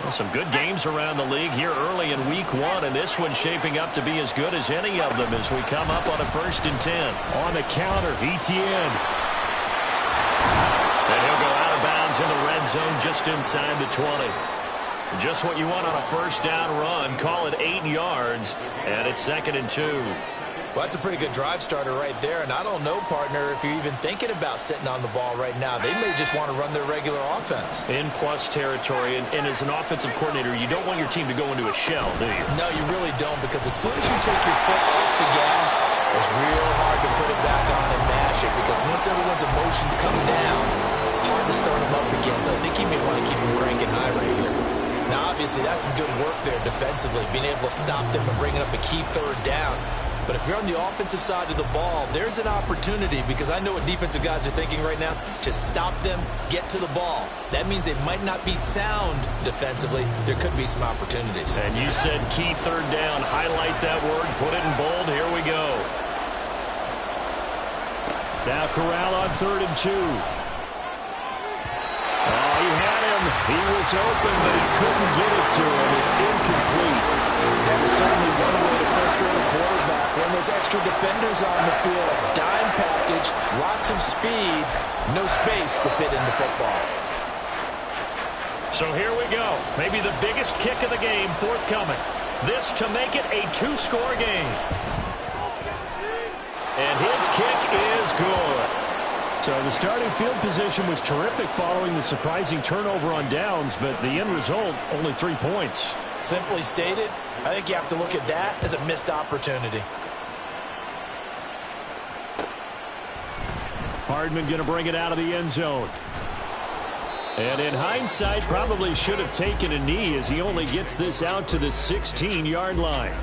D: Well, some good games around the league here early in week 1, and this one's shaping up to be as good as any of them as we come up on a 1st and 10. On the counter, Etienne. And he'll go out of bounds in the red zone just inside the 20. Just what you want on a 1st down run. Call it 8 yards, and it's 2nd and 2.
H: Well, that's a pretty good drive starter right there, and I don't know, partner, if you're even thinking about sitting on the ball right now. They may just want to run their regular offense.
D: In plus territory, and as an offensive coordinator, you don't want your team to go into a shell, do you?
H: No, you really don't, because as soon as you take your foot off the gas, it's real hard to put it back on and mash it, because once everyone's emotions come down, hard to start them up again. So I think you may want to keep them cranking high right here. Now, obviously, that's some good work there defensively, being able to stop them and bringing up a key 3rd down. But if you're on the offensive side of the ball, there's an opportunity, because I know what defensive guys are thinking right now, to stop them, get to the ball. That means they might not be sound defensively. There could be some opportunities.
D: And you said key 3rd down. Highlight that word. Put it in bold. Here we go. Now Corral on 3rd and 2. Oh, he had him. He was open, but he couldn't get it to him. It's incomplete.
I: That is certainly one way to frustrate a quarterback. When there's extra defenders on the field, dime package, lots of speed, no space to fit into football.
D: So here we go. Maybe the biggest kick of the game forthcoming. This to make it a 2-score game. And his kick is good. So the starting field position was terrific following the surprising turnover on downs, but the end result, only 3 points.
H: Simply stated, I think you have to look at that as a missed opportunity.
D: Hardman going to bring it out of the end zone. And in hindsight, probably should have taken a knee as he only gets this out to the 16-yard line.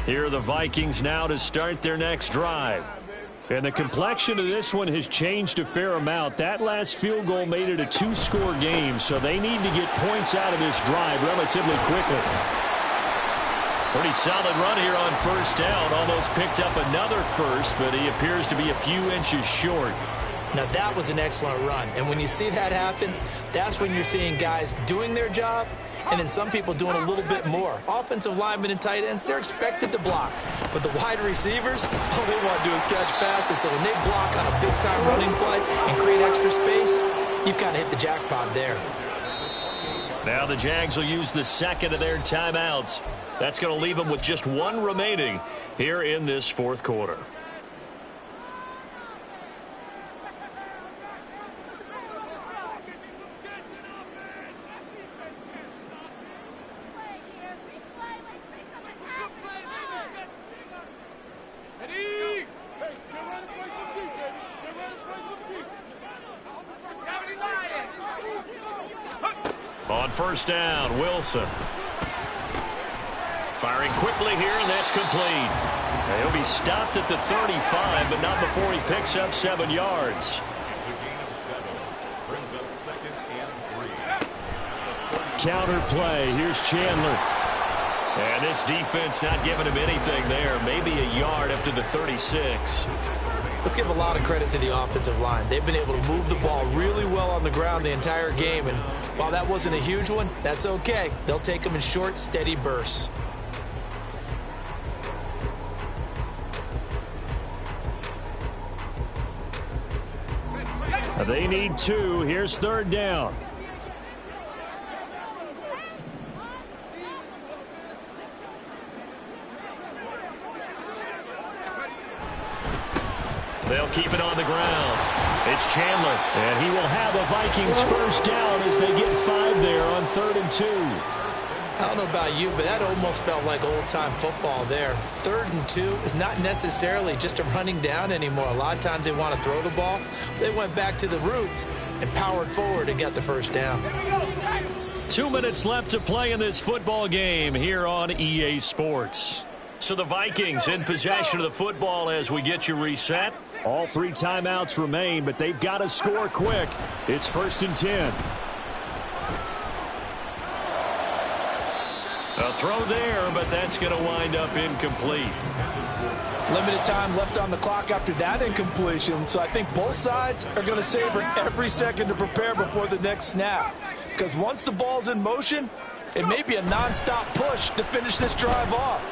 D: Here are the Vikings now to start their next drive. And the complexion of this one has changed a fair amount. That last field goal made it a 2-score game, so they need to get points out of this drive relatively quickly. Pretty solid run here on first down. Almost picked up another first, but he appears to be a few inches short.
H: Now, that was an excellent run. And when you see that happen, that's when you're seeing guys doing their job and then some people doing a little bit more. Offensive linemen and tight ends, they're expected to block. But the wide receivers, all they want to do is catch passes. So when they block on a big-time running play and create extra space, you've kind of hit the jackpot there.
D: Now the Jags will use the second of their timeouts. That's going to leave them with just one remaining here in this fourth quarter. On first down, Wilson. Firing quickly here, and that's complete. He'll be stopped at the 35, but not before he picks up 7 yards.
G: It's a gain of 7. Brings up 2nd and 3.
D: Counter play. Here's Chandler. And this defense not giving him anything there. Maybe a yard up to the 36.
H: Let's give a lot of credit to the offensive line. They've been able to move the ball really well on the ground the entire game. And while that wasn't a huge one, that's okay. They'll take them in short, steady bursts.
D: They need 2. Here's third down. They'll keep it on the ground. It's Chandler, and he will have a Vikings first down as they get 5 there on 3rd and 2.
H: I don't know about you, but that almost felt like old-time football there. 3rd and 2 is not necessarily just a running down anymore. A lot of times they want to throw the ball. They went back to the roots and powered forward and got the first down.
D: 2 minutes left to play in this football game here on EA Sports. So the Vikings in possession of the football as we get you reset. All 3 timeouts remain, but they've got to score quick. It's 1st and 10. A throw there, but that's going to wind up incomplete.
I: Limited time left on the clock after that incompletion, so I think both sides are going to savor every second to prepare before the next snap. Because once the ball's in motion, it may be a nonstop push to finish this drive off.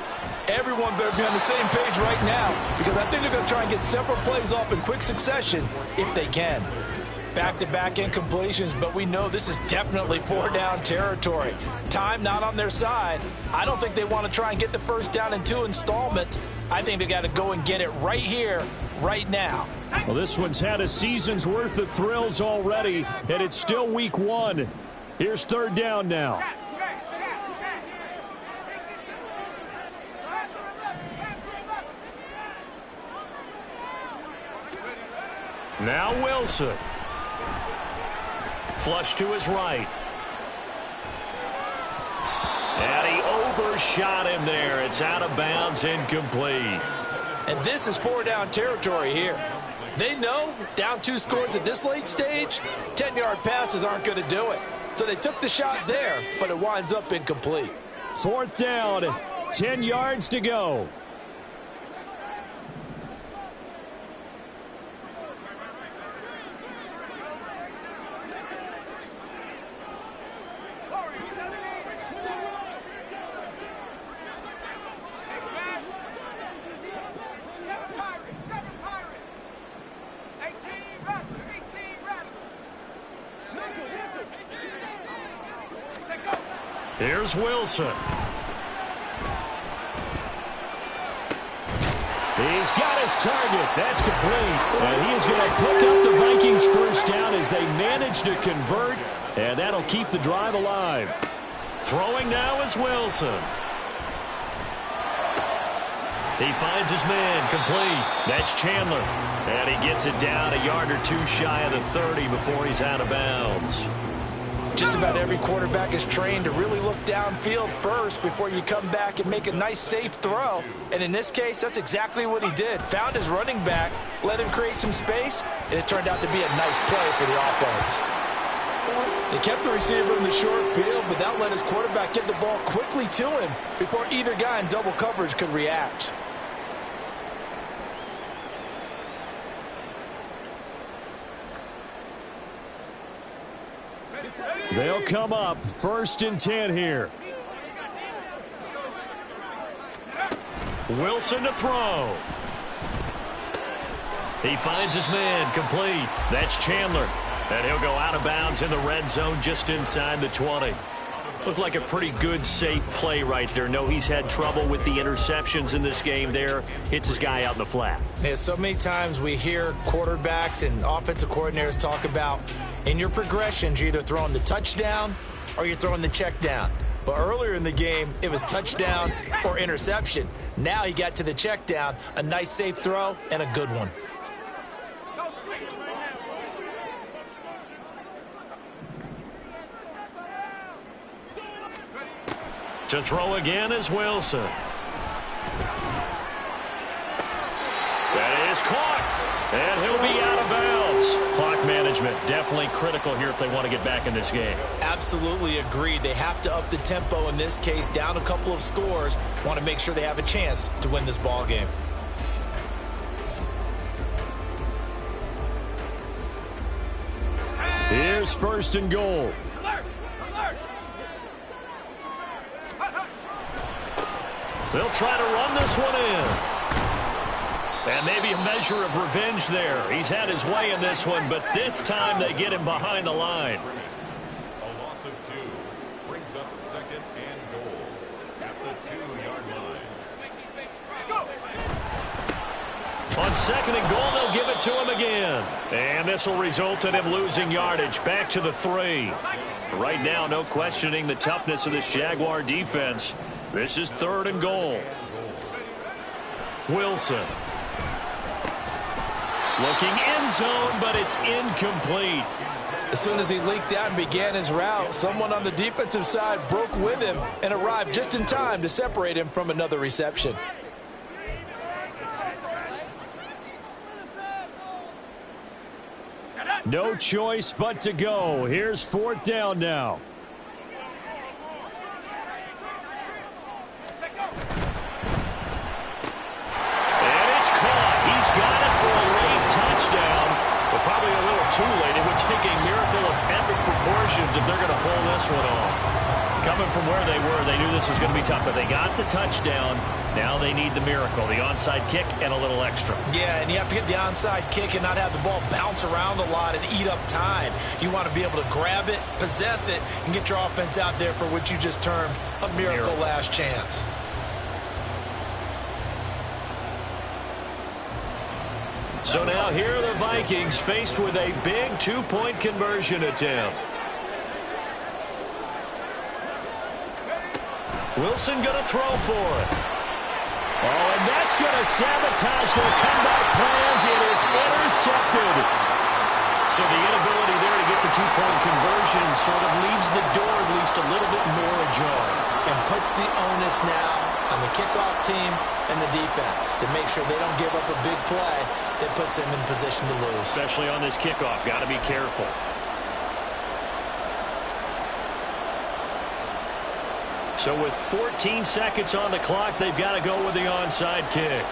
I: Everyone better be on the same page right now, because I think they're going to try and get several plays off in quick succession if they can. Back-to-back incompletions, but we know this is definitely 4-down territory. Time not on their side. I don't think they want to try and get the first down in 2 installments. I think they got to go and get it right here, right now.
D: Well, this one's had a season's worth of thrills already, and it's still week 1. Here's 3rd down now. Now Wilson. Flush to his right. And he overshot him there. It's out of bounds, incomplete.
I: And this is 4-down territory here. They know down 2 scores at this late stage, 10-yard passes aren't going to do it. So they took the shot there, but it winds up incomplete.
D: 4th down, 10 yards to go. Here's Wilson. He's got his target. That's complete. And he is going to pick up the Vikings first down as they manage to convert. And that'll keep the drive alive. Throwing now is Wilson. He finds his man, complete. That's Chandler. And he gets it down a yard or two shy of the 30 before he's out of bounds.
I: Just about every quarterback is trained to really look downfield first before you come back and make a nice, safe throw. And in this case, that's exactly what he did. Found his running back, let him create some space, and it turned out to be a nice play for the offense. They kept the receiver in the short field, but that let his quarterback get the ball quickly to him before either guy in double coverage could react.
D: They'll come up 1st and 10 here. Wilson to throw. He finds his man, complete. That's Chandler. And he'll go out of bounds in the red zone just inside the 20. Looked like a pretty good, safe play right there. No, he's had trouble with the interceptions in this game there. Hits his guy out in the flat.
H: Yeah, so many times we hear quarterbacks and offensive coordinators talk about in your progressions, you're either throwing the touchdown or you're throwing the check down. But earlier in the game, it was touchdown or interception. Now he got to the check down, a nice safe throw, and a good one.
D: To throw again is Wilson. That is caught. And he'll be out of bounds. Clock management definitely critical here if they want to get back in this game.
H: Absolutely agreed. They have to up the tempo in this case, down a couple of scores. Want to make sure they have a chance to win this ball game.
D: Here's 1st and goal. They'll try to run this one in. And maybe a measure of revenge there. He's had his way in this one, but this time they get him behind the line.
G: A loss of 2 brings up 2nd and goal at the 2-yard line.
D: On 2nd and goal, they'll give it to him again. And this will result in him losing yardage back to the 3. Right now, no questioning the toughness of this Jaguar defense. This is 3rd and goal. Wilson. Looking end zone, but it's incomplete.
I: As soon as he leaked out and began his route, someone on the defensive side broke with him and arrived just in time to separate him from another reception.
D: No choice but to go. Here's 4th down now. Got it for a late touchdown, but probably a little too late. It would take a miracle of epic proportions if they're going to pull this one off. Coming from where they were, they knew this was going to be tough, but they got the touchdown. Now they need the miracle, the onside kick and a little extra.
H: Yeah, and you have to get the onside kick and not have the ball bounce around a lot and eat up time. You want to be able to grab it, possess it, and get your offense out there for what you just termed a miracle last chance.
D: So now here are the Vikings faced with a big 2-point conversion attempt. Wilson going to throw for it. Oh, and that's going to sabotage their comeback plans. It is intercepted. So the inability there to get the 2-point conversion sort of leaves the door at least a little bit more ajar.
H: And puts the onus now on the kickoff team and the defense to make sure they don't give up a big play that puts them in position to lose.
D: Especially on this kickoff. Got to be careful. So with 14 seconds on the clock, they've got to go with the onside kick.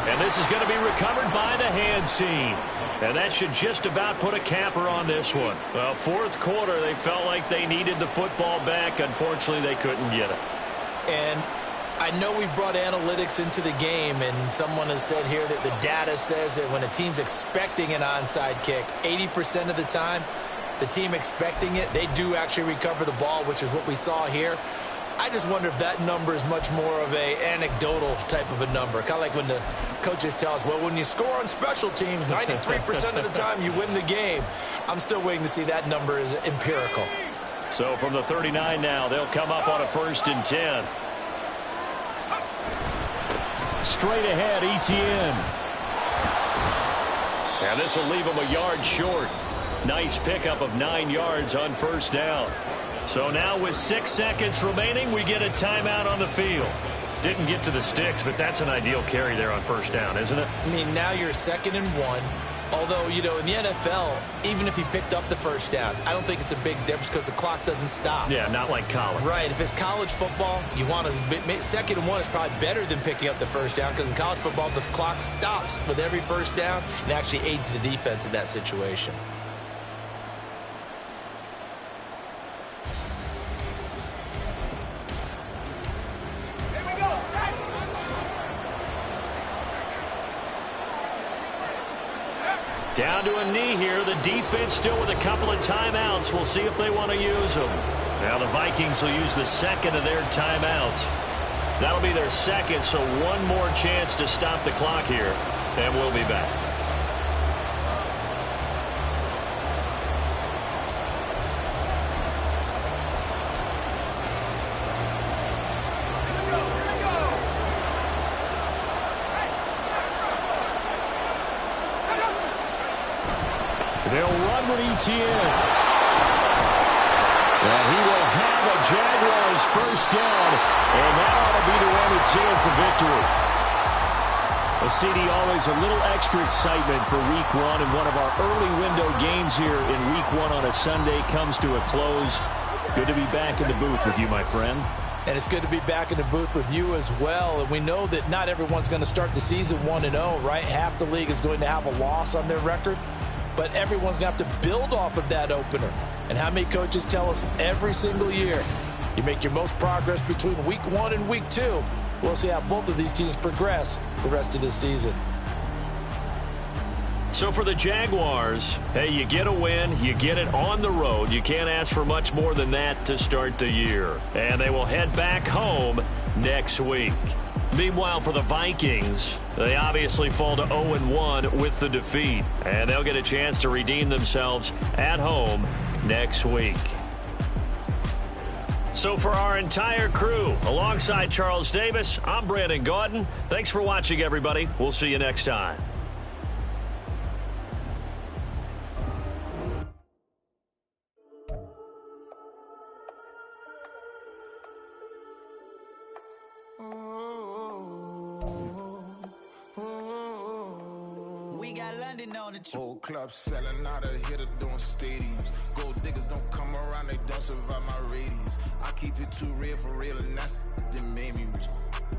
D: And this is going to be recovered by the hands team. And that should just about put a capper on this one. Well, 4th quarter, they felt like they needed the football back. Unfortunately, they couldn't get it.
H: And I know we brought analytics into the game, and someone has said here that the data says that when a team's expecting an onside kick, 80% of the time, the team expecting it, they do actually recover the ball, which is what we saw here. I just wonder if that number is much more of a anecdotal type of a number. Kind of like when the coaches tell us, well, when you score on special teams, 93% of the time you win the game. I'm still waiting to see that number is empirical.
D: So from the 39 now, they'll come up on a 1st and 10. Straight ahead, Etienne. And this will leave him a yard short. Nice pickup of 9 yards on 1st down. So now with 6 seconds remaining, we get a timeout on the field. Didn't get to the sticks, but that's an ideal carry there on 1st down, isn't it?
H: I mean, now you're 2nd and 1. Although, you know, in the NFL, even if he picked up the 1st down, I don't think it's a big difference because the clock doesn't stop.
D: Yeah, not like college.
H: Right. If it's college football, you want to 2nd and 1 is probably better than picking up the 1st down because in college football, the clock stops with every 1st down and actually aids the defense in that situation.
D: Down to a knee here. The defense still with a couple of timeouts. We'll see if they want to use them. Now the Vikings will use the 2nd of their timeouts. That'll be their 2nd, so one more chance to stop the clock here, and we'll be back. They'll run with Etienne. And he will have a Jaguars 1st down, and that ought to be the one that seals the victory. A CD, always a little extra excitement for Week 1, and one of our early window games here in Week 1 on a Sunday comes to a close. Good to be back in the booth with you, my friend.
H: And it's good to be back in the booth with you as well. And we know that not everyone's going to start the season 1-0, right? Half the league is going to have a loss on their record. But everyone's going to have to build off of that opener. And how many coaches tell us every single year, you make your most progress between Week 1 and Week 2. We'll see how both of these teams progress the rest of this season.
D: So for the Jaguars, hey, you get a win, you get it on the road. You can't ask for much more than that to start the year. And they will head back home next week. Meanwhile, for the Vikings, they obviously fall to 0-1 with the defeat, and they'll get a chance to redeem themselves at home next week. So for our entire crew, alongside Charles Davis, I'm Brandon Gaudin. Thanks for watching, everybody. We'll see you next time.
J: Whole club selling out of hitter doing stadiums. Gold diggers don't come around, they don't survive my radius. I keep it too real for real, and that's that made me rich.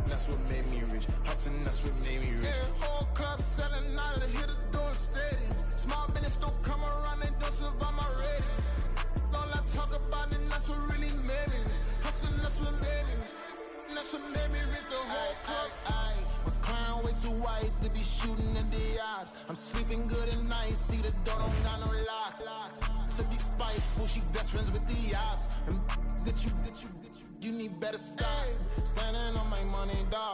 J: That's what made me rich. Hustling, that's what made me rich. Yeah, whole club selling out of hitters doing stadiums. Small business don't come around, they don't survive my radius. All I talk about, and that's what really made me rich. Hustling, that's what made me rich. That's what made me rich. The whole club. Clown way too white to be shooting in the eyes. I'm sleeping good at night, see the door don't got no locks. To be spiteful, she best friends with the ops. And that you need better stocks. Standing on my money, dog.